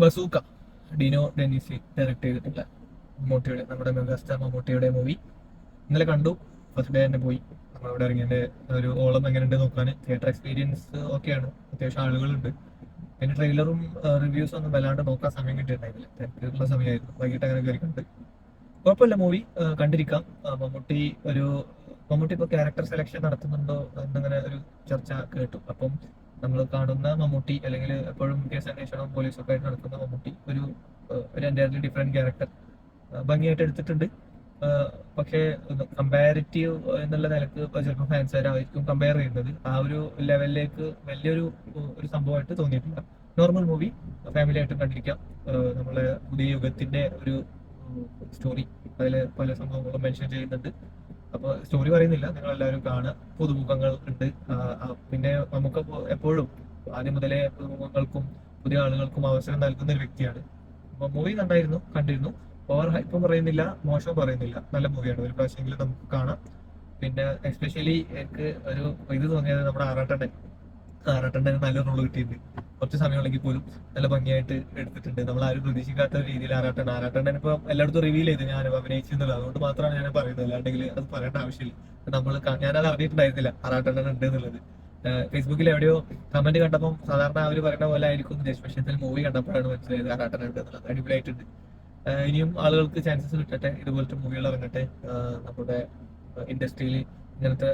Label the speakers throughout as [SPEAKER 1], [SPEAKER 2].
[SPEAKER 1] Bazooka, Dino ഡെന്നിസി direct ചെയ്തിട്ടുള്ള മമ്മൂട്ടിയുടെ, നമ്മുടെ മെഗാസ്റ്റാർ മമ്മൂട്ടിയുടെ മൂവി ഇന്നലെ കണ്ടു. ഫസ്റ്റ് ഡേ തന്നെ പോയി. നമ്മളിവിടെ ഇറങ്ങിയതിന്റെ ഒരു ഓളം എങ്ങനെയുണ്ട് നോക്കാൻ. തിയേറ്റർ എക്സ്പീരിയൻസ് ഓക്കെയാണ്, അത്യാവശ്യം ആളുകളുണ്ട്. പിന്നെ ട്രെയിലറും റിവ്യൂസും ഒന്നും വല്ലാണ്ട് നോക്കാൻ സമയം കിട്ടിയിട്ടുണ്ടായിരുന്നില്ല, തിരക്കുള്ള സമയമായിരുന്നു. വൈകിട്ട് അങ്ങനെ കയറി കണ്ട്. കുഴപ്പമില്ല, മൂവി കണ്ടിരിക്കാം. മമ്മൂട്ടി ഒരു മമ്മൂട്ടി ഇപ്പൊ ക്യാരക്ടർ സെലക്ഷൻ നടത്തുന്നുണ്ടോ എന്നിങ്ങനെ ഒരു ചർച്ച കേട്ടു. അപ്പം നമ്മൾ കാണുന്ന മമ്മൂട്ടി, അല്ലെങ്കിൽ എപ്പോഴും കേസ് അന്വേഷണവും പോലീസും ഒക്കെ ആയിട്ട് നടക്കുന്ന മമ്മൂട്ടി ഒരു എൻറ്റയർലി ഡിഫറെന്റ് ക്യാരക്ടർ ഭംഗിയായിട്ട് എടുത്തിട്ടുണ്ട്. പക്ഷേ കമ്പാരിറ്റീവ് എന്നുള്ള നിലക്ക് ചിലപ്പോൾ ഫാൻസുകാരായിരിക്കും കമ്പയർ ചെയ്യുന്നത്. ആ ഒരു ലെവലിലേക്ക് വലിയൊരു ഒരു സംഭവമായിട്ട് തോന്നിയിട്ടില്ല. നോർമൽ മൂവി, ഫാമിലി ആയിട്ട് കണ്ടിരിക്കാം. നമ്മളെ പുതിയ യുഗത്തിന്റെ ഒരു സ്റ്റോറി, അതിൽ പല സംഭവങ്ങളും മെൻഷൻ ചെയ്യുന്നുണ്ട്. അപ്പൊ സ്റ്റോറി പറയുന്നില്ല, നിങ്ങൾ എല്ലാവരും കാണുക. പുതുമുഖങ്ങൾ ഉണ്ട്. പിന്നെ നമുക്ക് എപ്പോഴും ആദ്യം മുതലേ പുതുമുഖങ്ങൾക്കും പുതിയ ആളുകൾക്കും അവസരം നൽകുന്ന ഒരു വ്യക്തിയാണ്. അപ്പൊ മൂവി കണ്ടിരുന്നു. ഓവർ ഹൈപ്പും പറയുന്നില്ല, മോശവും പറയുന്നില്ല. നല്ല മൂവിയാണ്, ഒരു പ്രാവശ്യമെങ്കിലും നമുക്ക് കാണാം. പിന്നെ എസ്പെഷ്യലി എനിക്ക് ഒരു ഇത് തോന്നിയത് നമ്മുടെ ആറാട്ടണ്ണന് നല്ല റോള് കിട്ടിയിട്ടുണ്ട്. കുറച്ച് സമയമുണ്ടെങ്കിൽ പോലും നല്ല ഭംഗിയായിട്ട് എടുത്തിട്ടുണ്ട്. നമ്മൾ ആരും പ്രതീക്ഷിക്കാത്ത രീതിയിൽ ആറാട്ടണ്ണൻ ഇപ്പൊ എല്ലായിടത്തും റിവീൽ ചെയ്ത് ഞാൻ അഭിനയിച്ചിരുന്നത്. അതുകൊണ്ട് മാത്രമാണ് ഞാൻ പറയുന്നത്, അല്ലാണ്ടെങ്കിൽ അത് പറയേണ്ട ആവശ്യമില്ല. ഞാനത് അറിഞ്ഞിട്ടുണ്ടായിരുന്നില്ല ആറാട്ടണ്ണൻ ഉണ്ട് എന്നുള്ളത്. ഫേസ്ബുക്കിൽ എവിടെയോ കമന്റ് കണ്ടപ്പോൾ സാധാരണ അവർ പറയുന്ന പോലെ ആയിരിക്കും ഉദ്ദേശം. പക്ഷേ ഇതിൽ മൂവി കണ്ടപ്പോഴാണ് മനസ്സിലായത് ആറാട്ടണ്ണൻ ഉണ്ട് എന്നുള്ളത്. അടിപൊളിയായിട്ടുണ്ട്. ഇനിയും ആളുകൾക്ക് ചാൻസസ് കിട്ടട്ടെ, ഇതുപോലത്തെ മൂവികൾ ഇറങ്ങട്ടെ. നമ്മുടെ ഇൻഡസ്ട്രിയിൽ ഇങ്ങനത്തെ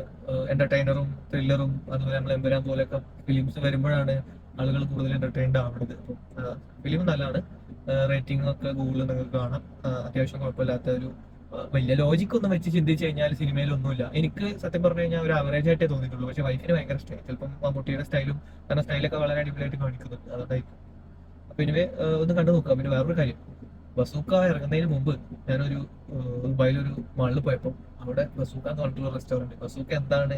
[SPEAKER 1] എന്റർടൈനറും ത്രില്ലറും അതുപോലെ നമ്മൾ എമ്പുരാൻ പോലെയൊക്കെ ഫിലിംസ് വരുമ്പോഴാണ് ആളുകൾ കൂടുതൽ എന്റർടൈൻഡ് ആവുന്നത്. അപ്പം ഫിലിം നല്ലതാണ്. റേറ്റിംഗ് ഒക്കെ ഗൂഗിളിൽ നിങ്ങൾക്ക് കാണാം. അത്യാവശ്യം കുഴപ്പമില്ലാത്ത ഒരു വലിയ ലോജിക് ഒന്നും വെച്ച് ചിന്തിച്ചു കഴിഞ്ഞാൽ സിനിമയിലൊന്നുമില്ല. എനിക്ക് സത്യം പറഞ്ഞു കഴിഞ്ഞാൽ ഒരു ആവറേജ് ആയിട്ടേ തോന്നിയിട്ടുള്ളൂ. പക്ഷെ വൈഫിന് ഭയങ്കര ഇഷ്ടമായി. ചിലപ്പം മമ്മൂട്ടിയുടെ സ്റ്റൈലും, കാരണം സ്റ്റൈലൊക്കെ വളരെ അടിപൊളിയായിട്ട് കാണിക്കുന്നുണ്ട്. അതുകൊണ്ടായിരിക്കും. അപ്പൊ ഇനിവേ ഒന്ന് കണ്ടു നോക്കാം. പിന്നെ വേറൊരു കാര്യം, ബസൂക്ക ഇറങ്ങുന്നതിന് മുമ്പ് ഞാനൊരു ദുബായിലൊരു മാളിൽ പോയപ്പോൾ അവിടെ ബസൂക്ക എന്ന് പറഞ്ഞിട്ടുള്ള റെസ്റ്റോറന്റ്, ബസൂക്ക എന്താണ്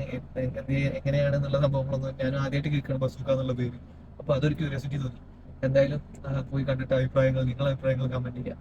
[SPEAKER 1] എങ്ങനെയാണ് എന്നുള്ള സംഭവങ്ങളൊന്നും ഞാൻ ആദ്യമായിട്ട് കേൾക്കണം, ബസൂക്ക എന്നുള്ള പേര്. അപ്പൊ അതൊരു ക്യൂരിയോസിറ്റി തോന്നി. എന്തായാലും പോയി കണ്ടിട്ട് നിങ്ങളുടെ അഭിപ്രായങ്ങൾ കമന്റ് ചെയ്യാം.